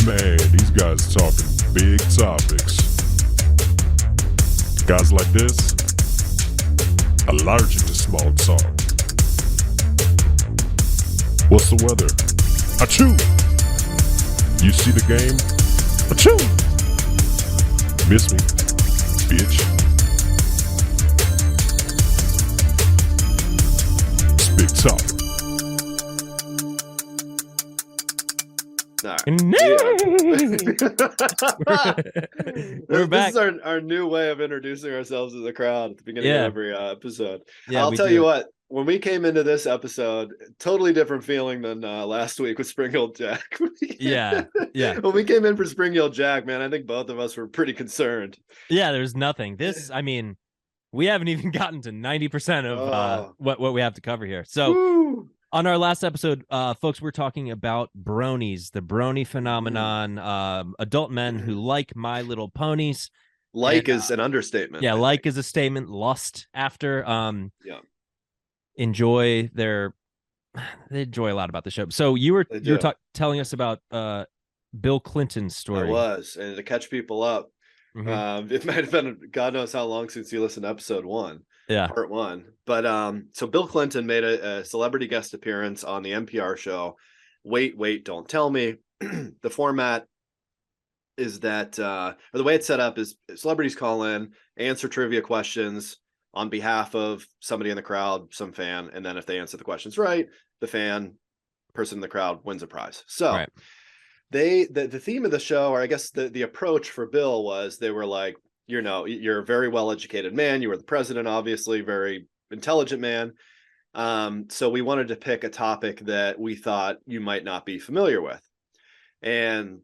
Man, these guys talking big topics. Guys like this, allergic to small talk. What's the weather? Achoo! You see the game? Achoo! Miss me, bitch. It's big talk. All right. We're back. This is our new way of introducing ourselves to the crowd at the beginning of every episode. Yeah, I'll tell you what, when we came into this episode, totally different feeling than last week with Spring Hill Jack. Yeah. When we came in for Spring Hill Jack, man, I think both of us were pretty concerned. Yeah, there's nothing. I mean, we haven't even gotten to 90% of what we have to cover here. So Woo! On our last episode, folks, we're talking about bronies, the brony phenomenon, adult men who like My Little Ponies. Is an understatement. Yeah, like is a statement. Lust after. Yeah. They enjoy a lot about the show. So you were telling us about Bill Clinton's story. I was, and to catch people up, it might have been God knows how long since you listened to episode 1. Yeah, part 1. But so Bill Clinton made a celebrity guest appearance on the NPR show Wait, Don't Tell Me. The format is that or the way it's set up is celebrities call in, answer trivia questions on behalf of somebody in the crowd, some fan, and then if they answer the questions right, the person in the crowd wins a prize. So right. The theme of the show, or I guess the approach for Bill was, they were like, you're a very well-educated man. You were the president, obviously, very intelligent man. So we wanted to pick a topic that we thought you might not be familiar with, and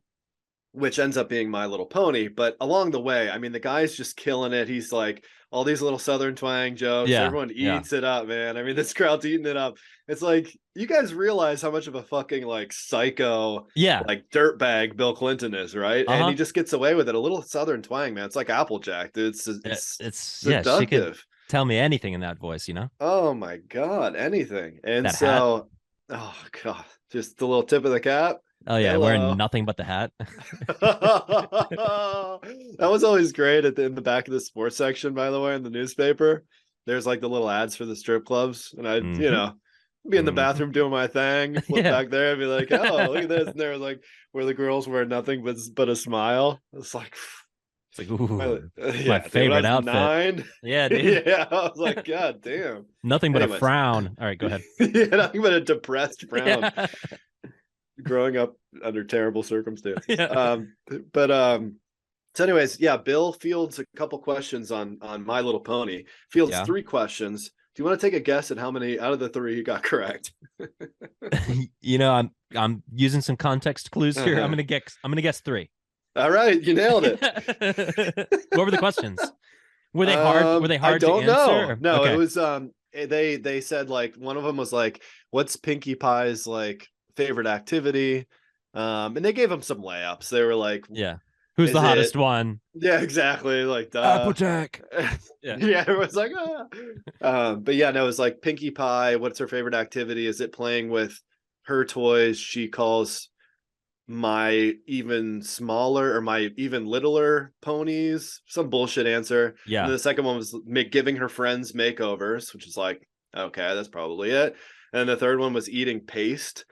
which ends up being My Little Pony. But along the way, I mean, the guy's just killing it. He's like, all these little Southern twang jokes. Yeah, everyone eats it up, man. I mean, this crowd's eating it up. It's like, you guys realize how much of a fucking like psycho, like dirtbag Bill Clinton is, right? And he just gets away with it. A little Southern twang, man. It's like Applejack, dude. It's seductive. She could tell me anything in that voice, Oh my God, anything. And so, oh God, just the little tip of the cap. Oh yeah, wearing nothing but the hat. That was always great in the back of the sports section, by the way, in the newspaper. There's like the little ads for the strip clubs, and I'd be in the bathroom doing my thing, flip back there and be like, oh, look at this. And there was like where the girls wear nothing but a smile. It's like ooh, my favorite outfit. 9. Yeah, dude. Yeah, I was like, God damn. Nothing but a frown. All right, go ahead. Yeah, nothing but a depressed frown. Yeah. Growing up under terrible circumstances. Yeah. So anyways, Bill fields a couple questions on My Little Pony. Fields 3 questions. Do you want to take a guess at how many out of the 3 you got correct? I'm using some context clues here. I'm gonna guess 3. All right, you nailed it. What were the questions? Were they hard? Were they hard to answer? I don't know. No, okay. It was they said, like, one of them was like, what's Pinkie Pie's like favorite activity? And they gave him some layups. They were like, who's the hottest one? Yeah, exactly. Like Applejack. Yeah, it was like but yeah, no, it was like Pinkie Pie, what's her favorite activity? Is it playing with her toys she calls my even smaller or my even littler ponies? Some bullshit answer. Yeah. And the second one was giving her friends makeovers, which is like, okay, that's probably it. And the third one was eating paste.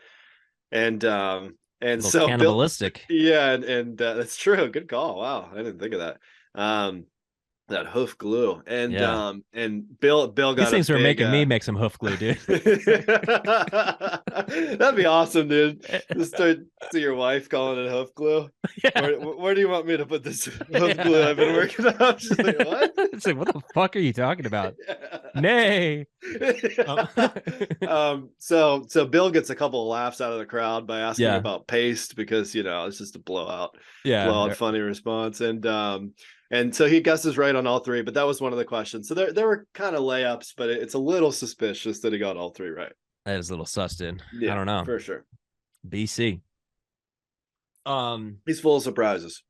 And so cannibalistic. And that's true. Good call. Wow, I didn't think of that. That hoof glue. And Bill got these things are making me make some hoof glue, dude. That'd be awesome, dude. Just start to your wife calling it hoof glue. Yeah. Where do you want me to put this hoof glue I've been working on? She's like, what? It's like, what the fuck are you talking about? Nay. So Bill gets a couple of laughs out of the crowd by asking about paste, because it's just a blowout funny response. And so he guesses right on all 3, but that was one of the questions. So there were kind of layups, but it's a little suspicious that he got all 3 right. That is a little sus, dude. Yeah, I don't know. For sure. BC. He's full of surprises.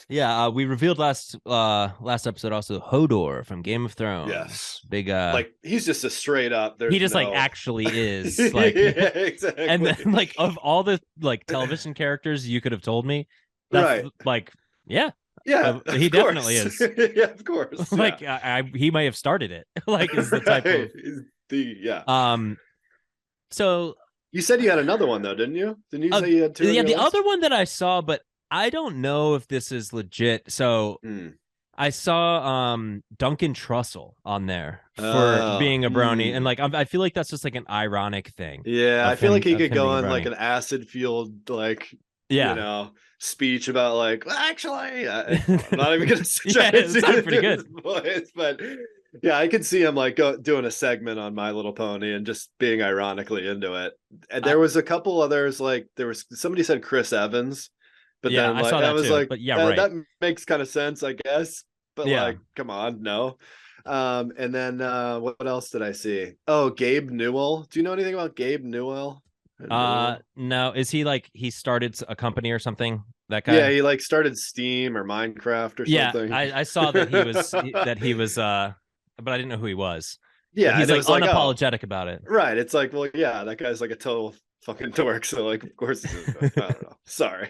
We revealed last episode also Hodor from Game of Thrones. Yes. Big like he's just a straight up. He just like actually is like yeah, exactly. And then like of all the like television characters you could have told me, that's right. like yeah. Yeah, he definitely is. Yeah, of course. Like he may have started it. Like is the type of So you said you had another one though, didn't you? Didn't you say you had two? Yeah, the other one that I saw, but I don't know if this is legit. So I saw Duncan Trussell on there for being a brony, and like I feel like that's just like an ironic thing. Yeah, I feel like he could go on like an acid fueled like you know speech about like actually I'm not even gonna try to do pretty good voice, but yeah, I could see him like doing a segment on My Little Pony and just being ironically into it. And there was a couple others, like there was somebody said Chris Evans. But then like I was too. Like, but yeah, right. That makes kind of sense, I guess. But like, come on, no. And then what else did I see? Oh, Gabe Newell. Do you know anything about Gabe Newell? No. Is he like he started a company or something? That guy? Yeah, he like started Steam or Minecraft or something. Yeah, I saw that he was but I didn't know who he was. Yeah, but he's like unapologetic about it. Right. It's like, well, yeah, that guy's like a total fucking dork. So like, of course, I don't know. Sorry.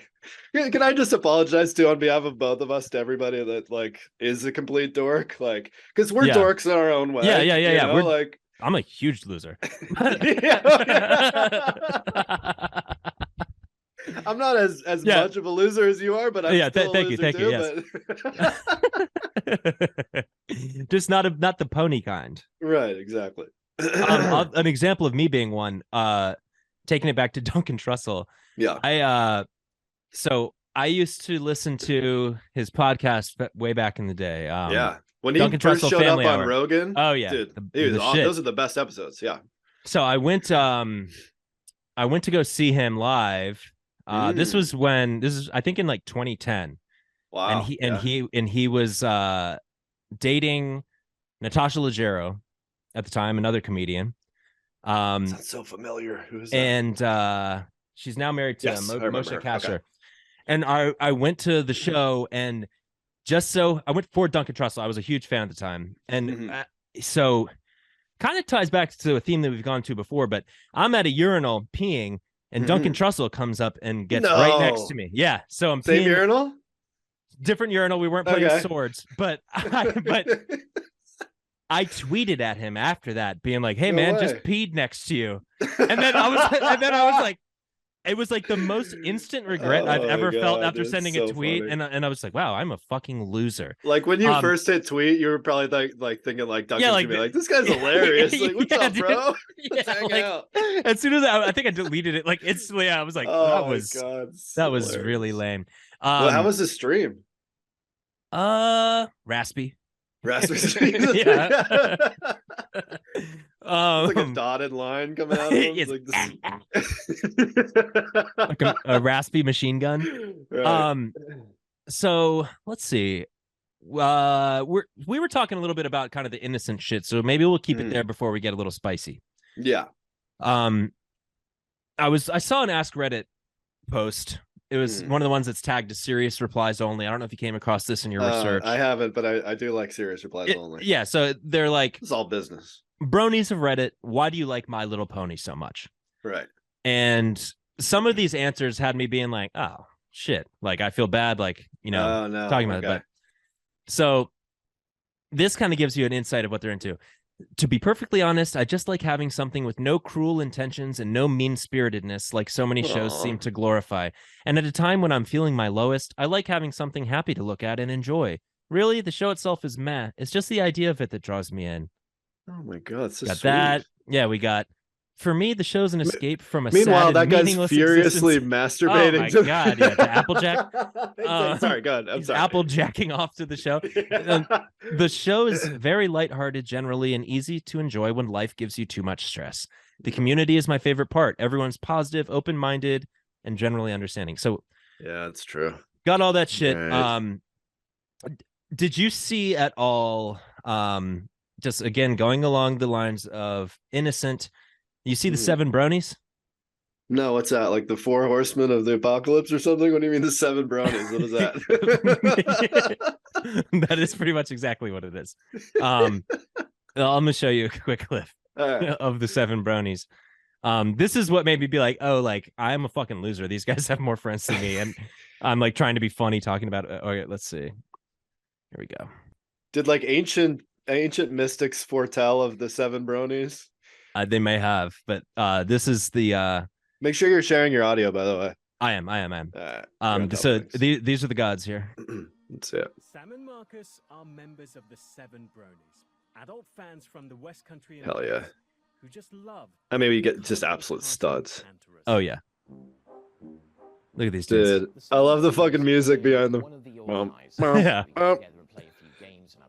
Can I just apologize to on behalf of both of us to everybody that like is a complete dork? Like, because we're dorks in our own way. Yeah. We're like, I'm a huge loser. I'm not as much of a loser as you are, but I'm still a loser too. Yes. Just not the pony kind. Right, exactly. An example of me being one, taking it back to Duncan Trussell. Yeah. So I used to listen to his podcast way back in the day. When he Duncan first Trussell showed Family up on Hour. Rogan. Oh yeah, dude, those are the best episodes. Yeah. So I went to go see him live. This is I think in like 2010. Wow. And he was dating Natasha Leggero at the time, another comedian. Sounds so familiar. Who is that? And she's now married to Moshe Kasher. Okay. And I went to the show, and I went for Duncan Trussell. I was a huge fan at the time. And so kind of ties back to a theme that we've gone to before, but I'm at a urinal peeing, and Duncan Trussell comes up and gets right next to me. Yeah. So I'm same peeing, urinal? Different urinal. We weren't playing swords, but I tweeted at him after that, being like, "Hey man, just peed next to you." And then I was like, it was like the most instant regret I've ever felt after sending a tweet. And I was like, wow, I'm a fucking loser. Like when you first hit tweet, you were probably like thinking like Duncan's gonna be like, this guy's hilarious. Like, what's up, bro? Let's hang out. As soon as I think I deleted it like instantly, I was like, that was really lame. How was the stream? Raspy. Stream. Yeah. It's like a dotted line coming out of him. Like a raspy machine gun. Right. So let's see. We were talking a little bit about kind of the innocent shit, so maybe we'll keep it there before we get a little spicy. Yeah. I saw an Ask Reddit post. It was one of the ones that's tagged to serious replies only. I don't know if you came across this in your research. I haven't, but I do like serious replies only. Yeah, so they're like, it's all business. Bronies of Reddit, why do you like My Little Pony so much? Right. And some of these answers had me being like, oh shit, like I feel bad, like, talking about it. But so this kind of gives you an insight of what they're into. To be perfectly honest, I just like having something with no cruel intentions and no mean-spiritedness like so many shows seem to glorify. And at a time when I'm feeling my lowest, I like having something happy to look at and enjoy. Really, the show itself is meh. It's just the idea of it that draws me in. Oh my god, so got sweet. That. Yeah, we got. For me, the show's an escape from a meanwhile, sad that guy's furiously existence. masturbating. Oh my god, yeah, to Applejack. Sorry, go ahead. I'm sorry. Applejacking off to the show. The show is very lighthearted generally and easy to enjoy when life gives you too much stress. The community is my favorite part. Everyone's positive, open-minded, and generally understanding. So yeah, it's true. Got all that shit. Right. Did you see at all? Just again going along the lines of innocent. You see the 7 bronies? No, what's that? Like the 4 horsemen of the apocalypse or something? What do you mean the 7 bronies? What is that? That is pretty much exactly what it is. I'm gonna show you a quick clip of the 7 bronies. This is what made me be like, oh, like I'm a fucking loser. These guys have more friends than me, and I'm like trying to be funny talking about it. Okay, let's see. Here we go. Did like ancient mystics foretell of the 7 bronies? They may have, but this is the make sure you're sharing your audio, by the way. I am. So these are the gods here. That's it. Sam and Marcus are members of the 7 bronies, adult fans from the West Country. Hell yeah. Who just love. I mean, we get just absolute studs. Oh yeah. Look at these dudes. Dude, I love the fucking music behind them. Yeah.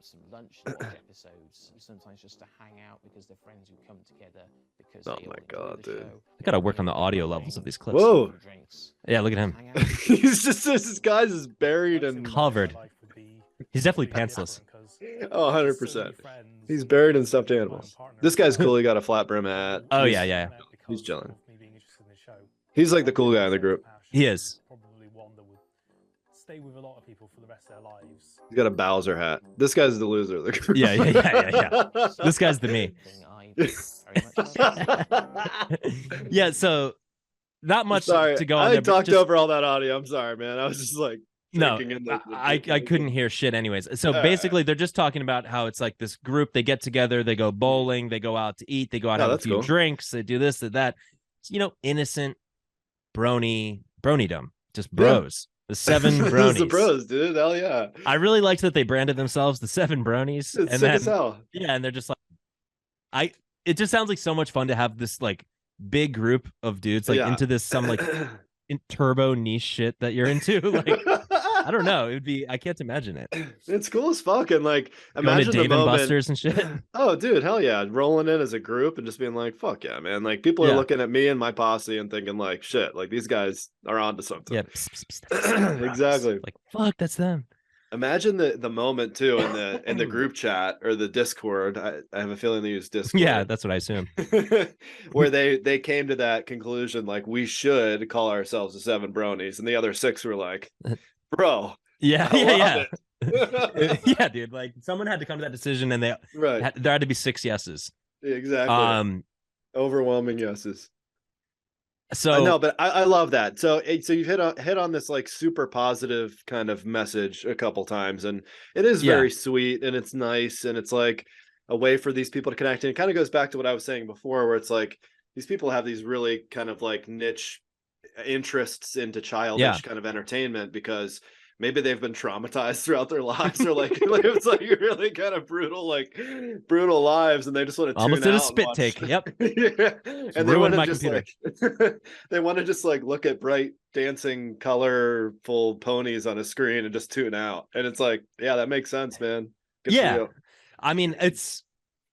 Some lunch and watch episodes, sometimes just to hang out because they're friends who come together because oh my god, dude. I gotta work on the audio levels of these clips. Whoa. Yeah, look at him. He's just this guy's is buried and covered. He's definitely pantsless. Oh, 100%. He's buried in stuffed animals. This guy's cool. He got a flat brim hat. Oh yeah. He's chilling. He's like the cool guy in the group. He is. Stay with a lot of people for the rest of their lives. He's got a Bowser hat. This guy's the loser of the group. Yeah. This guy's the me. Yeah, so not much to go on. I talked over all that audio. I'm sorry, man. I was just like, no, I couldn't hear shit anyways. So basically they're just talking about how it's like this group, they get together, they go bowling, they go out to eat, they go out and have a few drinks, they do this, that. It's, innocent brony-dom, just bros. The 7 bronies. The bros, dude. Hell yeah. I really liked that they branded themselves the 7 bronies. It's sick as hell. Yeah, and they're just like, it just sounds like so much fun to have this like big group of dudes like into this some like turbo niche shit that you're into. Like, I don't know. It would be, I can't imagine it. It's cool as fuck. And like, imagine the moment. Busters and shit. Oh, dude, hell yeah. Rolling in as a group and just being like, fuck yeah, man. Like, people are looking at me and my posse and thinking like, shit, like these guys are onto something. Yeah. Exactly. Like, fuck, that's them. Imagine the moment too in the group chat or the Discord. I have a feeling they use Discord. Yeah, that's what I assume. Where they came to that conclusion, like we should call ourselves the 7 bronies, and the other 6 were like, bro. Yeah. Yeah, dude. Like someone had to come to that decision, and there had to be 6 yeses. Exactly. Overwhelming yeses. So no, but I love that. So you've hit on this like super positive kind of message a couple times, and it is very sweet and it's nice, and it's like a way for these people to connect. And it kind of goes back to what I was saying before, where it's like these people have these really kind of like niche interests into childish kind of entertainment because maybe they've been traumatized throughout their lives, or like it's like really kind of brutal lives, and they just want to almost tune did out a spit and take. Yep. And they want to just like they want to just like look at bright dancing colorful ponies on a screen and just tune out. And it's like, yeah, that makes sense, man. Good for you. I mean,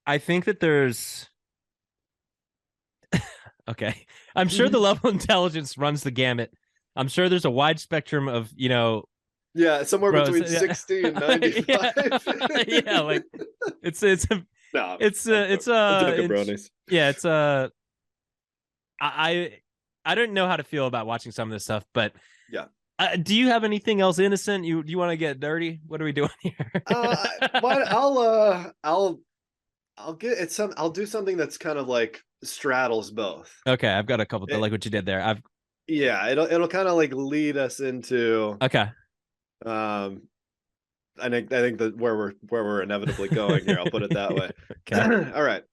I think that there's okay. I'm sure the level of intelligence runs the gamut. I'm sure there's a wide spectrum of, yeah, somewhere between 60 and 95. Yeah, like it's I don't know how to feel about watching some of this stuff, but yeah. Do you have anything else innocent? Do you want to get dirty? What are we doing here? I'll do something that's kind of like straddles both. Okay, I've got a couple. I like what you did there. It'll kind of like lead us into I think that where we're inevitably going here. I'll put it that way. Okay. All right.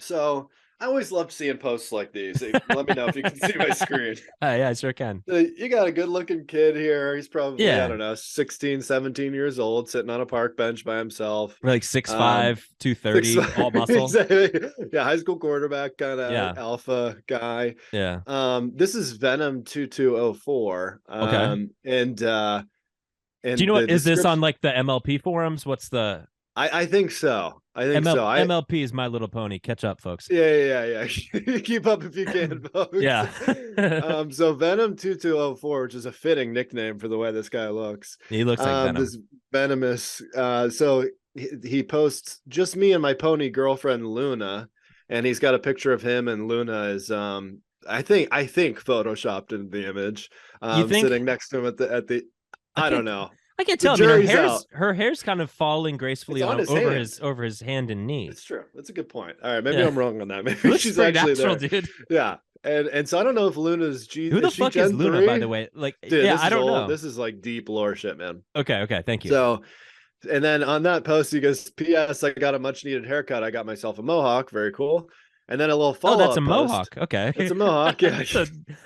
So I always loved seeing posts like these. Let me know if you can see my screen. Yeah, I sure can. You got a good looking kid here. He's probably, I don't know, 16, 17 years old, sitting on a park bench by himself. Like 6'5", 230, all muscle. Exactly. Yeah, high school quarterback kind of alpha guy. Yeah. This is Venom 2204. Okay. And do you know what is this on like the MLP forums? What's the I think so. MLP is My Little Pony. Catch up, folks. Yeah. Keep up if you can, folks. Yeah. So Venom 2204, which is a fitting nickname for the way this guy looks. He looks like Venom. This venomous. So he posts just me and my pony girlfriend Luna, and he's got a picture of him, and Luna is I think photoshopped in the image. You think? Sitting next to him at the I don't know. I can't The tell. I mean, jury's her hair's kind of falling gracefully It's on his over hand. his hand and knee. It's true. That's a good point. All right, maybe Yeah. I'm wrong on that. It Maybe looks she's pretty actually natural, there. dude. Yeah. And so I don't know if Luna's Who the fuck is Luna, by the way? Like, Dude, yeah, I don't know. This is like deep lore shit, man. Okay, thank you. So, and then on that post, he goes, "P.S. I got a much needed haircut. I got myself a mohawk. Very cool." And then a little follow-up. Oh, that's a mohawk. Okay, it's a mohawk. Yeah,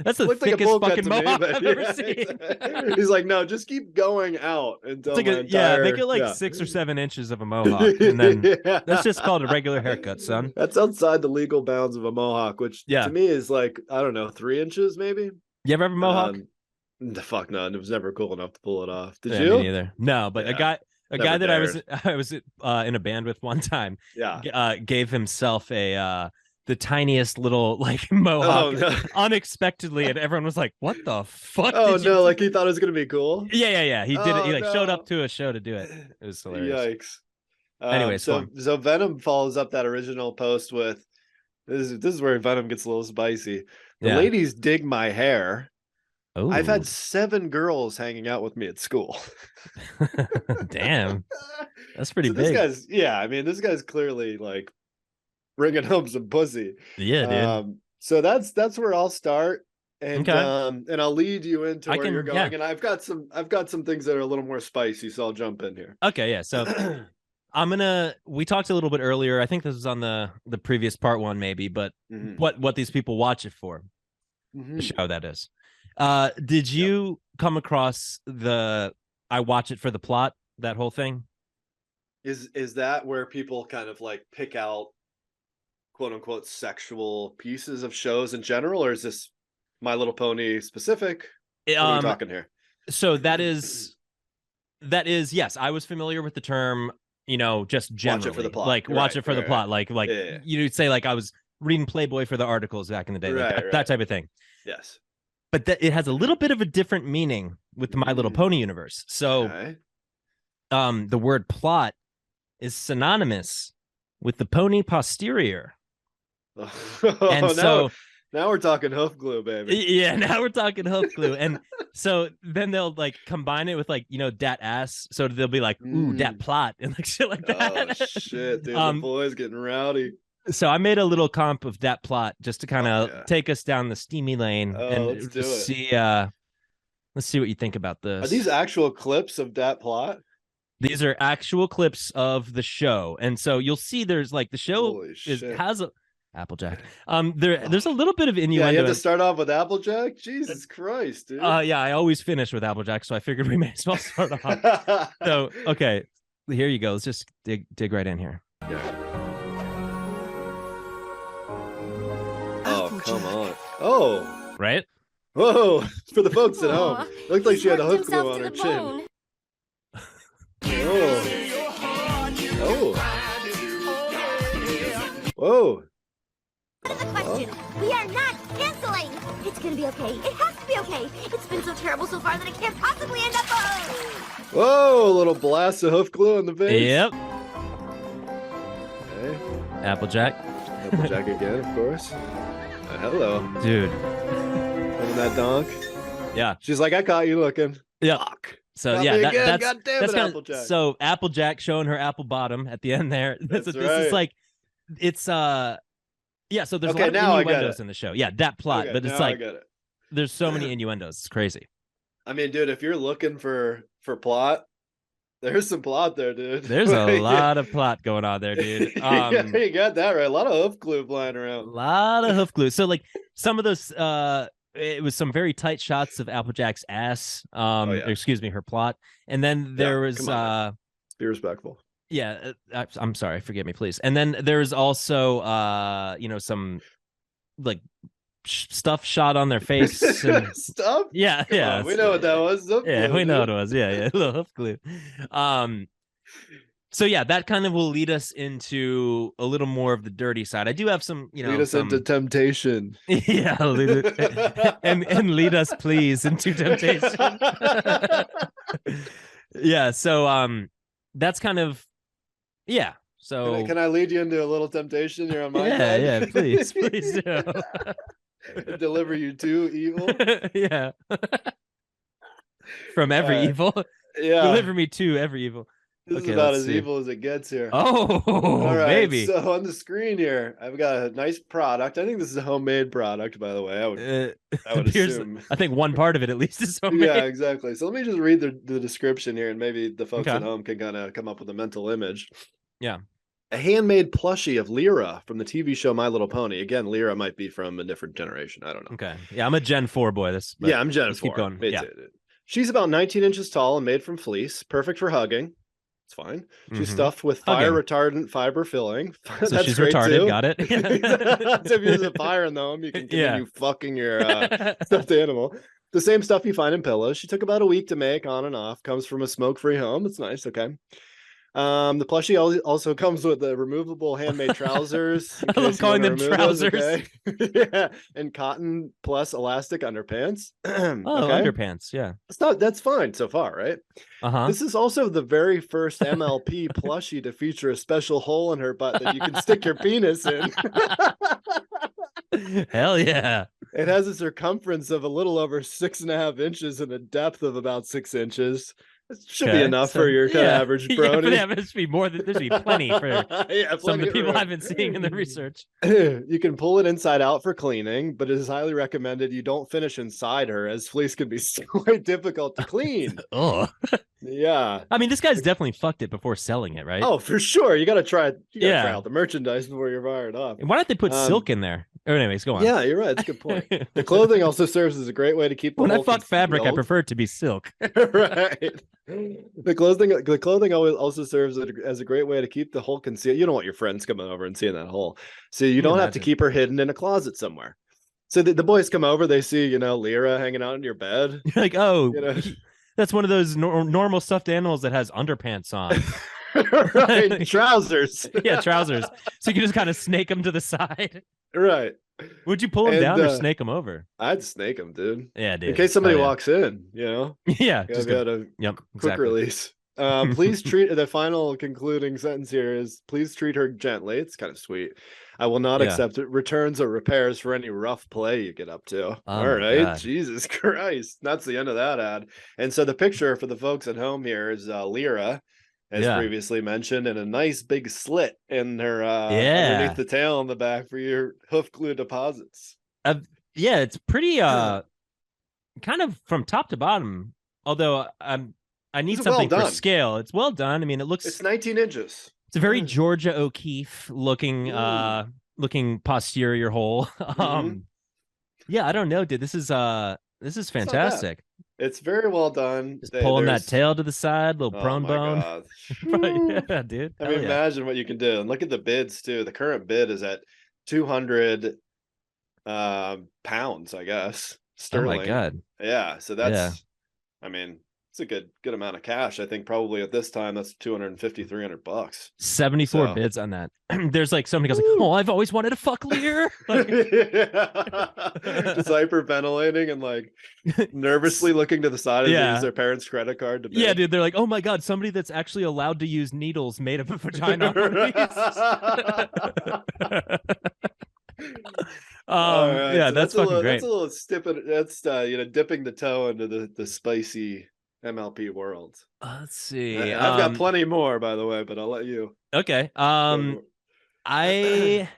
that's the looked thickest like a fucking mohawk I've ever seen. He's like, "No, just keep going out until It's like make it like 6 or 7 inches of a mohawk, and then that's just called a regular haircut, son. That's outside the legal bounds of a mohawk, which to me is like, I don't know, 3 inches maybe. You ever have a mohawk? The fuck no, it was never cool enough to pull it off. Did yeah, you? Me neither. No, but a guy that dared. I was in a band with one time. Yeah, gave himself the tiniest little like mohawk unexpectedly, and everyone was like, "What the fuck?" Oh no, like he thought it was gonna be cool. Yeah. He did it. He showed up to a show to do it. It was hilarious. Yikes. Anyway, so Venom follows up that original post with this is where Venom gets a little spicy. The ladies dig my hair. Ooh. I've had 7 girls hanging out with me at school. Damn, that's pretty big. This guy's clearly like bringing home some pussy. Yeah, dude. So that's where I'll start, and I'll lead you into where you're going. Yeah. And I've got some things that are a little more spicy, so I'll jump in here. Okay, yeah. So we talked a little bit earlier. I think this was on the previous part 1, maybe, but what these people watch it for, the show that is. Did you come across I watch it for the plot, that whole thing? Is that where people kind of like pick out quote unquote sexual pieces of shows in general, or is this My Little Pony specific? What are we talking here? So that is yes, I was familiar with the term, just generally. Watch it for the plot. Like watch it for the plot. Like you'd say like I was reading Playboy for the articles back in the day, that type of thing. Yes. But it has a little bit of a different meaning with the My Little Pony universe. So the word plot is synonymous with the pony posterior. And so now we're talking hoof glue, baby. Yeah, now we're talking hoof glue. And so then they'll like combine it with like, dat ass. So they'll be like, ooh, dat plot and like shit like that. Oh shit, dude, the boy's getting rowdy. So I made a little comp of that plot just to kind of take us down the steamy lane and let's do it. Let's see what you think about this. Are these actual clips of that plot? These are actual clips of the show, and so you'll see there's like the show has a Applejack. There's a little bit of innuendo. Yeah, you have to start off with Applejack. Jesus Christ, dude. Yeah, I always finish with Applejack, so I figured we may as well start off. So okay, here you go. Let's just dig right in here. Yeah. Oh, come on. Oh. Right? Whoa. For the folks at home. Looked like she had a hook glue on her chin. Oh. Whoa. The question. We are not canceling. It's gonna be okay. It has to be okay. It's been so terrible so far that it can't possibly end up. Whoa, a little blast of hoof glue in the face. Yep. Okay. Applejack. Applejack again, of course. Hello, dude. Having that donk. Yeah. She's like, I caught you looking. Yeah. Fuck. So Got that's God damn that's it, kinda, Applejack. So Applejack showing her apple bottom at the end there. This is like, it's so there's a lot of innuendos in the show. Yeah, that plot, but it's like there's so many innuendos. It's crazy. I mean, dude, if you're looking for plot, there's some plot there, dude. There's a lot of plot going on there, dude. Yeah, you got that right. A lot of hoof glue flying around. A lot of hoof glue. So like some of those it was some very tight shots of Applejack's ass. Excuse me, her plot. And then there was be respectful. Yeah, I'm sorry, forgive me, please. And then there's also some like stuff shot on their face. And... Stuff? Yeah, on, we know what that was. We know what it was. Yeah, a little hoof glue. So yeah, that kind of will lead us into a little more of the dirty side. I do have some, lead us into temptation. Yeah, and lead us, please, into temptation. Yeah, so that's kind of So can I lead you into a little temptation? You're on my side. Yeah, please do. Deliver you to evil. Yeah. From every evil. Yeah. Deliver me to every evil. This is about as evil as it gets here. Oh, all right. baby. So on the screen here, I've got a nice product. I think this is a homemade product, by the way. I would assume. I think one part of it at least is homemade. Yeah, exactly. So let me just read the description here, and maybe the folks at home can kind of come up with a mental image. Yeah. A handmade plushie of Lyra from the TV show My Little Pony. Again, Lyra might be from a different generation. I don't know. Okay. Yeah, I'm a Gen 4 boy. Yeah, I'm Gen 4. Keep going. Yeah. She's about 19 inches tall and made from fleece. Perfect for hugging. It's fine. She's stuffed with fire retardant fiber filling. So That's she's great retarded. Too. Got it. So if there's a fire in the home, you can continue fucking your stuffed animal. The same stuff you find in pillows. She took about a week to make, on and off. Comes from a smoke-free home. It's nice. Okay. The plushie also comes with the removable handmade trousers. I love calling them trousers. Okay? Yeah, and cotton plus elastic underpants. Underpants. Yeah, that's fine so far, right? This is also the very first MLP plushie to feature a special hole in her butt that you can stick your penis in. Hell yeah! It has a circumference of a little over 6.5 inches and a depth of about 6 inches. It should be enough for your kind of average brony. Yeah, but there should be more. There should be plenty for some of the people I've been seeing in the research. You can pull it inside out for cleaning, but it is highly recommended you don't finish inside her, as fleece can be quite difficult to clean. Oh, yeah. I mean, this guy's definitely fucked it before selling it, right? Oh, for sure. You got to try it. You got to try out the merchandise before you're fired off. Why don't they put silk in there? Or anyways, go on. Yeah, you're right. That's a good point. The clothing also serves as a great way to keep the when I fuck fabric, I prefer it to be silk. Right. The clothing also serves as a great way to keep the hole concealed. You don't want your friends coming over and seeing that hole, so you don't have to keep her hidden in a closet somewhere. So the boys come over, they see Lyra hanging out in your bed. You're like, oh, that's one of those normal stuffed animals that has underpants on. Right, trousers. Yeah, trousers. So you can just kind of snake them to the side. Right. Would you pull them down or snake them over? I'd snake them, dude. Yeah, dude. In case somebody walks in, Yeah, just got a quick release. Please treat the final concluding sentence here is please treat her gently. It's kind of sweet. I will not accept returns or repairs for any rough play you get up to. All right. God. Jesus Christ. That's the end of that ad. And so the picture for the folks at home here is Lyra, as previously mentioned, and a nice big slit in her underneath the tail on the back for your hoof glue deposits. Yeah, it's pretty kind of from top to bottom. Although I need something for scale. It's well done. I mean, it's 19 inches. It's a very Georgia O'Keeffe looking looking posterior hole. Yeah, I don't know, dude. This is fantastic. It's very well done. Just pulling that tail to the side, little prone bone. Yeah, dude. I mean, imagine what you can do. And look at the bids too. The current bid is at 200 pounds, I guess. Sterling. Oh my God. Yeah. So that's, I mean, it's a good amount of cash. I think probably at this time that's $250-$300. 74 bids on that. There's like somebody goes like, oh, I've always wanted to fuck Lear. Like... Just hyperventilating and like nervously looking to the side as they use their parents' credit card to bid. Yeah, dude. They're like, oh my God, somebody that's actually allowed to use needles made of a vagina. Yeah, that's fucking great. That's a little that's dipping the toe into the spicy MLP world. Let's see. I've got plenty more, by the way, but I'll let you. Okay. I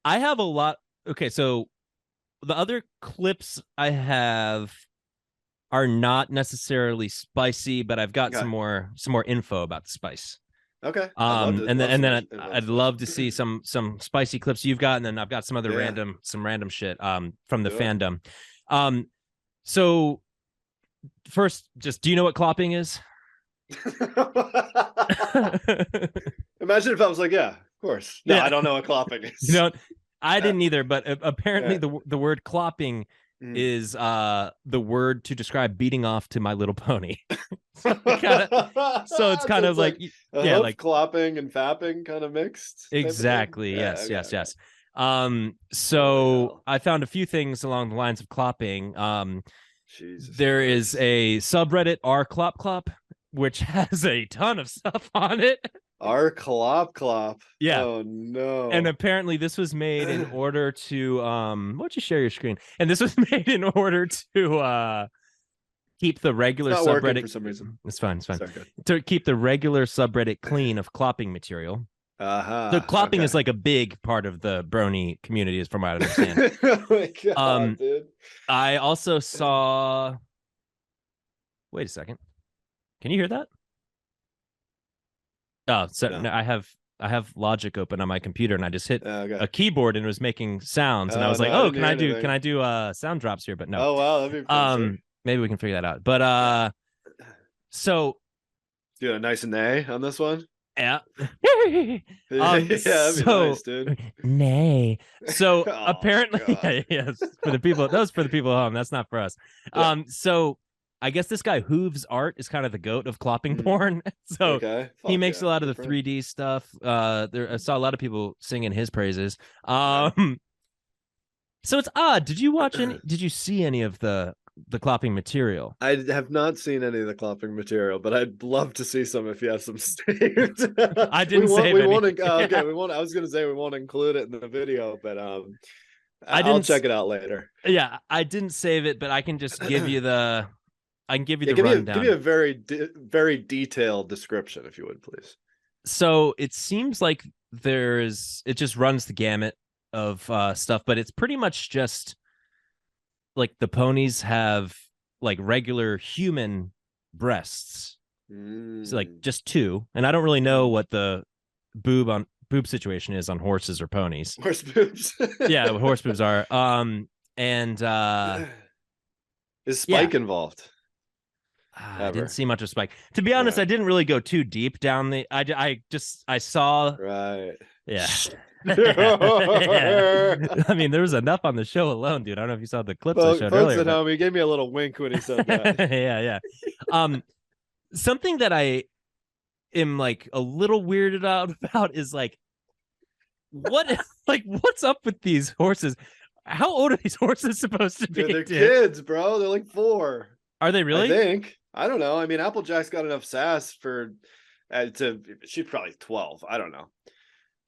have a lot. Okay, so the other clips I have are not necessarily spicy, but I've got some more info about the spice. Okay. And then I'd love to see some spicy clips you've got, and then I've got some other random shit from the fandom. So first, just do you know what clopping is? Imagine if I was like, yeah, of course. No, I don't know what clopping is. I didn't either, but apparently the word clopping is the word to describe beating off to My Little Pony. So it's kind of like like clopping and fapping kind of mixed. Exactly. Yes. So I found a few things along the lines of clopping. There is a subreddit r clop, which has a ton of stuff on it. Our clop clop. Yeah. Oh no. And apparently this was made in order to why don't you share your screen? And this was made in order to keep the regular it's not subreddit working for some reason. It's fine. Sorry, To keep the regular subreddit clean of clopping material. So clopping is like a big part of the brony community, is from what I understand. Oh my God, dude. I also saw. Wait a second. Can you hear that? Oh, so no, I have Logic open on my computer, and I just hit a keyboard and it was making sounds, and I was like, "Oh, can I do sound drops here?" But no. Oh wow, that'd be fun. Maybe we can figure that out. But so do a nice nay on this one. Yeah. Yeah, that'd be nice, dude. Nay. So Oh, apparently, yes, for the people, that was for the people at home. That's not for us. Yeah. So I guess this guy Hooves Art is kind of the goat of clopping porn. So he makes a lot of the 3D stuff. I saw a lot of people singing his praises. So it's odd. Did you see any of the clopping material? I have not seen any of the clopping material, but I'd love to see some if you have some saved. I didn't save any. Okay, we won't. I was gonna say we won't include it in the video, but I'll check it out later. Yeah, I didn't save it, but I can just give you the. I can give you the rundown. Give me a very detailed description, if you would, please. So it seems like it just runs the gamut of stuff, but it's pretty much just like the ponies have like regular human breasts. So like just two. And I don't really know what the boob situation is on horses or ponies. Horse boobs. Yeah, what horse boobs are. And is Spike involved? I didn't see much of Spike. To be honest, I didn't really go too deep down the. I saw. Right. Yeah. Yeah. I mean, there was enough on the show alone, dude. I don't know if you saw the clips I showed earlier. Folks at home, he gave me a little wink when he said that. Yeah. Something that I am like a little weirded out about is like, what's up with these horses? How old are these horses supposed to be? Dude, they're kids, bro. They're like 4. Are they really? I think. I don't know. I mean, Applejack's got enough sass for she's probably 12. I don't know.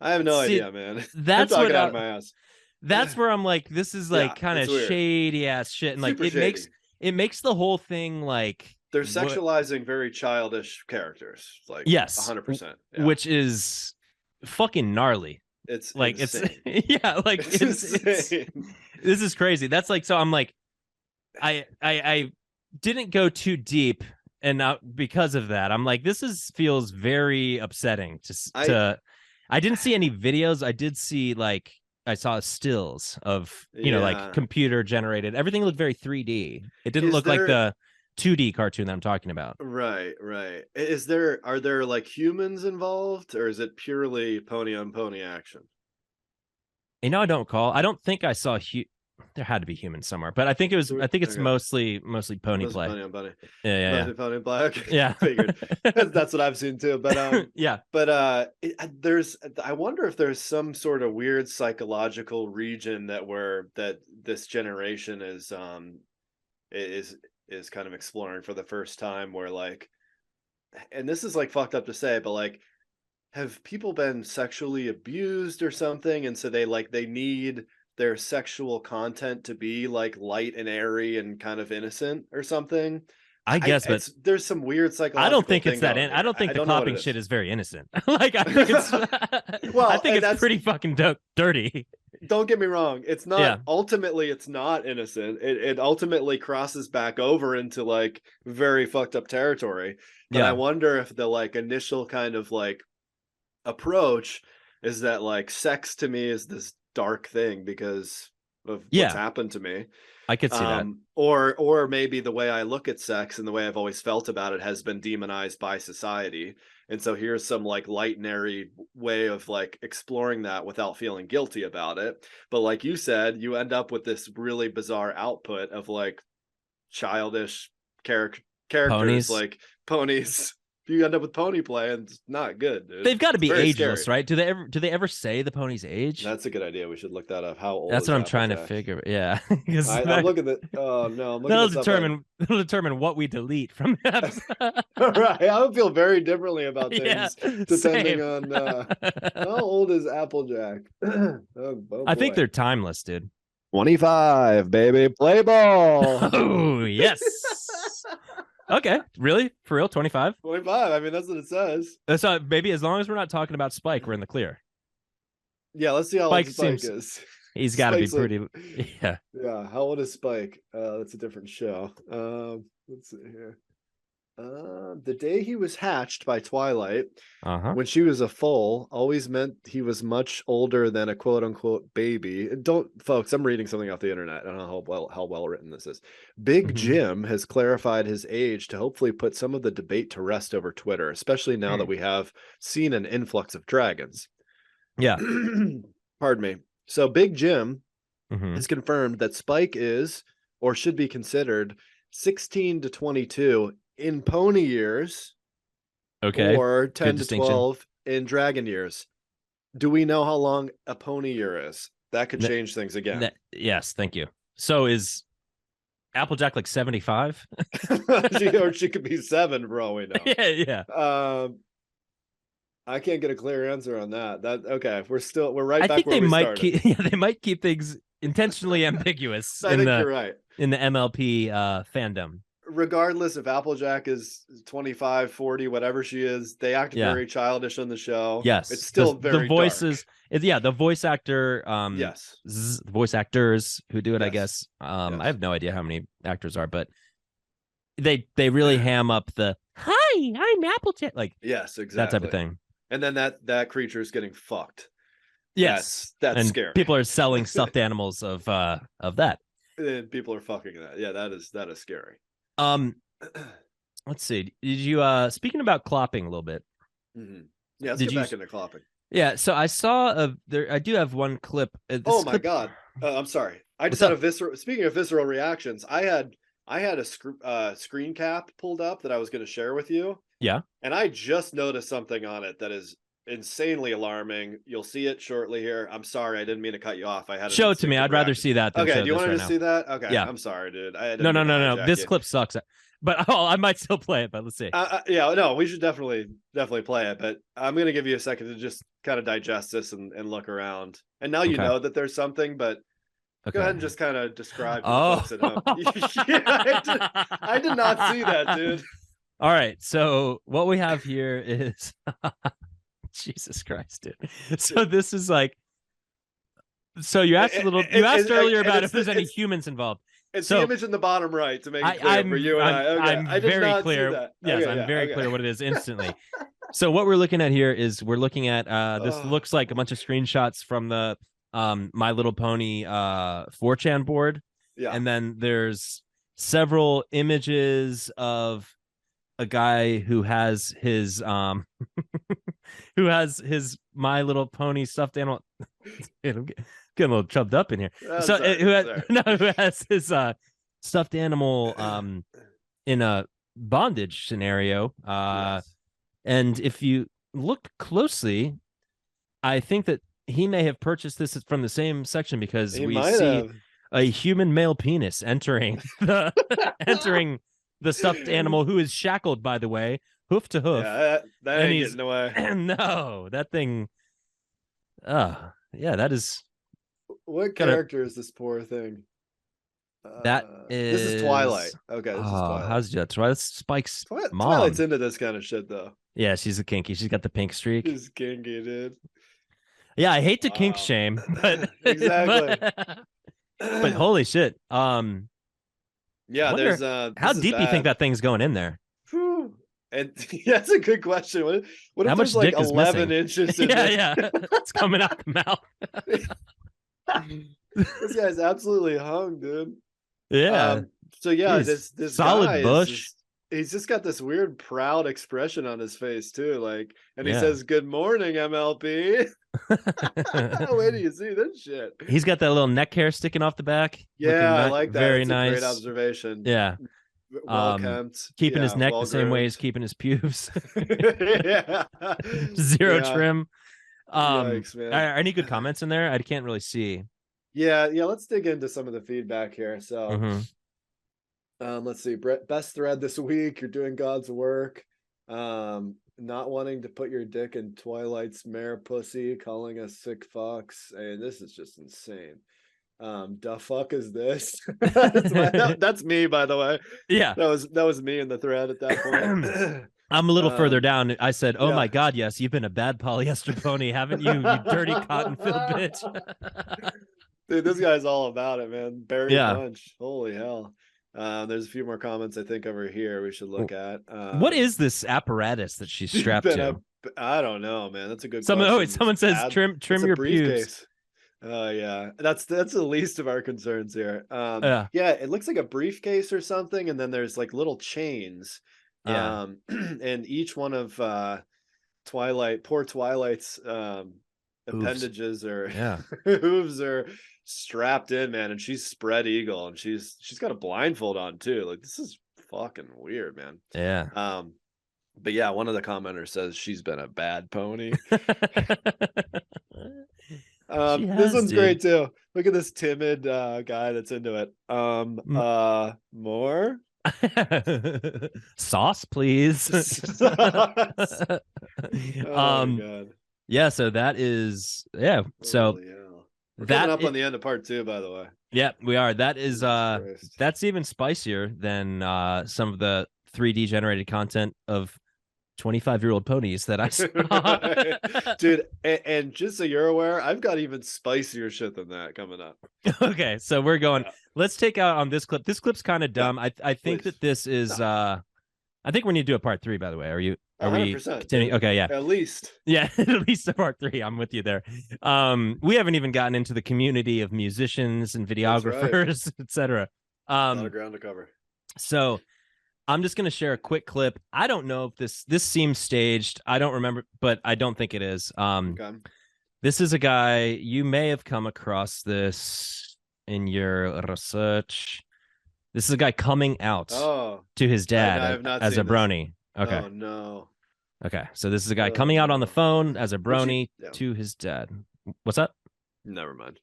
I have no idea, man. That's I'm what talking out of my ass. That's where I'm like, this is like kind of shady ass shit, and like it makes the whole thing like they're sexualizing very childish characters. Like 100%, which is fucking gnarly. It's like insane. it's this is crazy. That's like, so I'm like, I didn't go too deep, and because of that, I'm like, feels very upsetting to. I didn't see any videos. I did see I saw stills of like computer generated. Everything looked very 3D. It didn't look like the 2D cartoon that I'm talking about. Right. Are there like humans involved, or is it purely pony on pony action? I don't recall. I don't think I saw there had to be humans somewhere, but I think it's mostly pony play. Pony on pony. Yeah. Pony play. Okay. Yeah. Figured. That's what I've seen too. But yeah. But I wonder if there's some sort of weird psychological region that this generation is kind of exploring for the first time, where like, and this is like fucked up to say, but like, have people been sexually abused or something, and so they need their sexual content to be like light and airy and kind of innocent or something? I guess, but there's some weird psychological. I don't think it's that. I don't think the clopping shit is very innocent. Like, I think it's. Well, I think it's pretty fucking dirty. Don't get me wrong. It's not. Yeah. Ultimately, it's not innocent. It ultimately crosses back over into like very fucked up territory. But I wonder if the like initial kind of like approach is that like sex to me is this dark thing because of what's happened to me. I could see that. Or maybe the way I look at sex and the way I've always felt about it has been demonized by society. And so here's some like light and airy way of like exploring that without feeling guilty about it. But like you said, you end up with this really bizarre output of like childish characters, like ponies you end up with pony play, and it's not good, dude. They've got to be ageless, scary. right? Do they ever say the pony's age? That's a good idea. We should look that up. How old? That's is what I'm trying to Applejack? figure. Yeah, because I'm looking at. Oh no, I'm looking that'll determine what we delete from them. Right, I would feel very differently about things Yeah, depending same. on how old is Applejack. I think they're timeless, dude. 25, baby. Play ball. Oh yes. Okay, really? For real? 25? 25. I mean, that's what it says. That's not, maybe as long as we're not talking about Spike, we're in the clear. Yeah, let's see how old Spike seems, is. He's got to be pretty. Yeah. Yeah. How old is Spike? That's a different show. Let's see here. The day he was hatched by Twilight, when she was a foal, always meant he was much older than a quote unquote baby. Folks, I'm reading something off the internet. I don't know how well written this is. Big Jim has clarified his age to hopefully put some of the debate to rest over Twitter, especially now that we have seen an influx of dragons. Yeah. Pardon me. So Big Jim has confirmed that Spike is, or should be considered, 16 to 22 in pony years, or 10 to 12 in dragon years. Do we know how long a pony year is? That could change things again. Yes, thank you. So is Applejack like 75? Or she could be 7, bro. We know. Yeah. I can't get a clear answer on that. Okay, we're right back I think where we started. They might keep things intentionally ambiguous. I think you're right. In the MLP fandom. Regardless if Applejack is 25, 40, whatever she is, they act very childish on the show. Yes. It's still very the voices. The voice actor. Yes. Voice actors who do it, I guess. I have no idea how many actors are, but they really ham up the "Hi, I'm Applejack." Like, yes, exactly. That type of thing. And then that creature is getting fucked. Yes. That's and scary. People are selling stuffed animals of that. And people are fucking that. Yeah, that is scary. Let's see. Did you speaking about clopping a little bit? Yeah, let's get back into clopping. Yeah, so I saw I do have one clip. Oh my god. I'm sorry. I just had a visceral. Speaking of visceral reactions, I had a screen cap pulled up that I was going to share with you. Yeah. And I just noticed something on it that is insanely alarming. You'll see it shortly here. I'm sorry, I didn't mean to cut you off. I had show it to me. I'd rather see that. Than okay, do you want to right see that? Okay, yeah. I'm sorry, dude. No. This clip sucks. But I might still play it. But let's see. Yeah, no, we should definitely play it. But I'm gonna give you a second to just kind of digest this and look around. And now you know that there's something, but go ahead and just kind of describe. Folks at home. Yeah, I did not see that, dude. All right, so what we have here is Jesus Christ, dude. So this is like, so you asked earlier about if there's any humans involved. It's the image in the bottom right to make it clear for you and I. Okay. I'm very clear. Yes, I'm very clear what it is instantly. So what we're looking at here is we're looking at this looks like a bunch of screenshots from the My Little Pony 4chan board. Yeah. And then there's several images of a guy who has his My Little Pony stuffed animal. I'm getting a little chubbed up in here. Who has his stuffed animal in a bondage scenario. Yes. And if you look closely, I think that he may have purchased this from the same section because we see a human male penis entering the stuffed animal, who is shackled, by the way, hoof to hoof. Yeah, that ain't getting away. No, that thing. Yeah, that is. What character is this poor thing? This is Twilight. Okay, this is Twilight. How's that? That's Spike's mom. Twilight's into this kind of shit, though. Yeah, she's a kinky. She's got the pink streak. She's kinky, dude. Yeah, I hate to kink shame, but exactly. But holy shit. Yeah, there's how deep do you think that thing's going in there? Whew. And that's a good question. What if how there's much like dick 11 inches in there? Yeah. It's coming out the mouth. This guy's absolutely hung, dude. Yeah. So yeah, Jeez. this solid guy bush. He's just got this weird proud expression on his face too, like, and he says, "Good morning, MLP." Where do you see this shit? He's got that little neck hair sticking off the back. Yeah, I like that. Very it's nice. a great observation. Yeah. Well kept. Keeping his neck the same way as keeping his pubes. Zero trim. Yikes, man. Are any good comments in there? I can't really see. Yeah, let's dig into some of the feedback here. So let's see. Best thread this week. You're doing God's work. Not wanting to put your dick in Twilight's mare pussy, calling us sick fucks. Hey, this is just insane. The fuck is this? That's me, by the way. Yeah, that was me in the thread at that point. I'm a little further down. I said, "Oh my God, yes, you've been a bad polyester pony, haven't you? You dirty cotton-filled bitch." Dude, this guy's all about it, man. Barry Punch. Holy hell. There's a few more comments I think over here we should look at. What is this apparatus that she's strapped to? I don't know, man. That's a good question. Someone says trim your pubes. Yeah, that's the least of our concerns here. Yeah, it looks like a briefcase or something, and then there's like little chains. Yeah. And each one of poor Twilight's appendages or hooves are strapped in, man, and she's spread eagle, and she's got a blindfold on too. Like, this is fucking weird, man. Yeah. But yeah, one of the commenters says she's been a bad pony. This one's great too. Look at this timid guy that's into it. More sauce, please. Sauce. Oh my God. Yeah, so that is so we're coming up on the end of part 2, by the way. Yeah, we are. That is that's even spicier than some of the 3D generated content of 25-year-old ponies that I saw. Dude, and just so you're aware, I've got even spicier shit than that coming up. Okay, so we're going. Let's take out on this clip. This clip's kind of dumb. I think that this is I think we need to do a part 3, by the way. Are we 100%, continuing? Okay, yeah. At least. Yeah, at least a part 3. I'm with you there. We haven't even gotten into the community of musicians and videographers, etc. A lot of ground to cover. So I'm just going to share a quick clip. I don't know if this seems staged. I don't remember, but I don't think it is. This is a guy, you may have come across this in your research. This is a guy coming out to his dad as a brony. Okay. Oh, no. Okay, so this is a guy coming out on the phone as a brony to his dad. What's up? Never mind.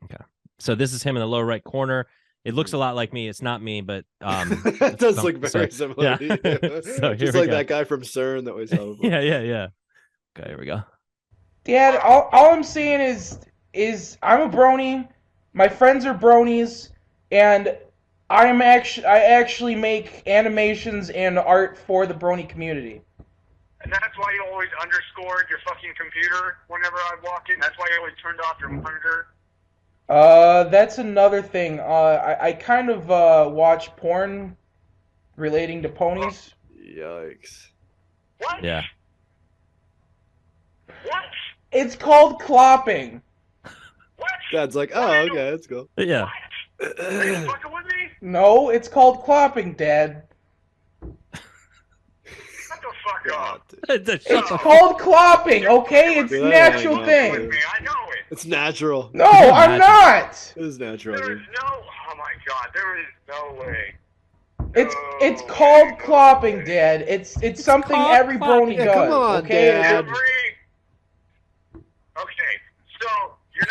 Okay. So this is him in the lower right corner. It looks a lot like me. It's not me, but it does look very similar to you. So just like that guy from CERN that we saw before. Yeah. Okay, here we go. Dad, all I'm saying is I'm a brony. My friends are bronies, and I actually make animations and art for the brony community. And that's why you always underscored your fucking computer whenever I walk in. That's why you always turned off your monitor. That's another thing. I kind of watch porn relating to ponies. Yikes. What? Yeah. What? It's called clopping. What? Dad's like, oh, okay, let's go. Yeah. Are you fucking with me? No, it's called clopping, Dad. Shut the fuck up. It's called clopping, okay? It's a natural thing. I know it. It's natural. No, I'm not. It is natural. There is no. Oh my God. There is no way. It's called clopping, Dad. It's something every brony does. Come on, okay? Dad. Okay, so you're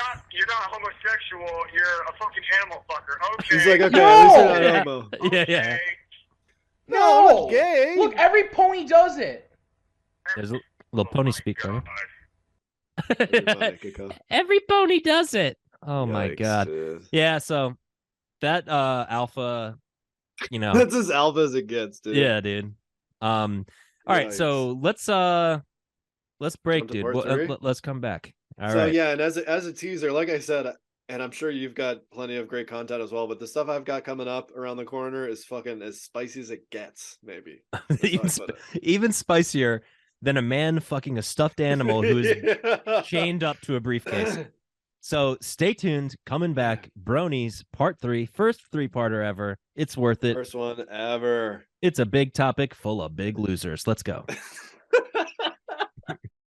not homosexual. You're a fucking animal fucker. Okay. He's like, okay, No! at least you're not homo. Yeah. No, gay. Look, every pony does it. There's a little pony speak, right? God. Every pony does it. Oh my Yikes, God. dude. Yeah, so that alpha, that's as alpha as it gets, dude. Yeah, dude. All right, so let's break, dude. Let's come back. All right. Yeah, and as a teaser, like I said, and I'm sure you've got plenty of great content as well, but the stuff I've got coming up around the corner is fucking as spicy as it gets, maybe. Even spicier than a man fucking a stuffed animal who is chained up to a briefcase. So stay tuned. Coming back, Bronies Part 3, first 3-parter ever. It's worth it. First one ever. It's a big topic full of big losers. Let's go.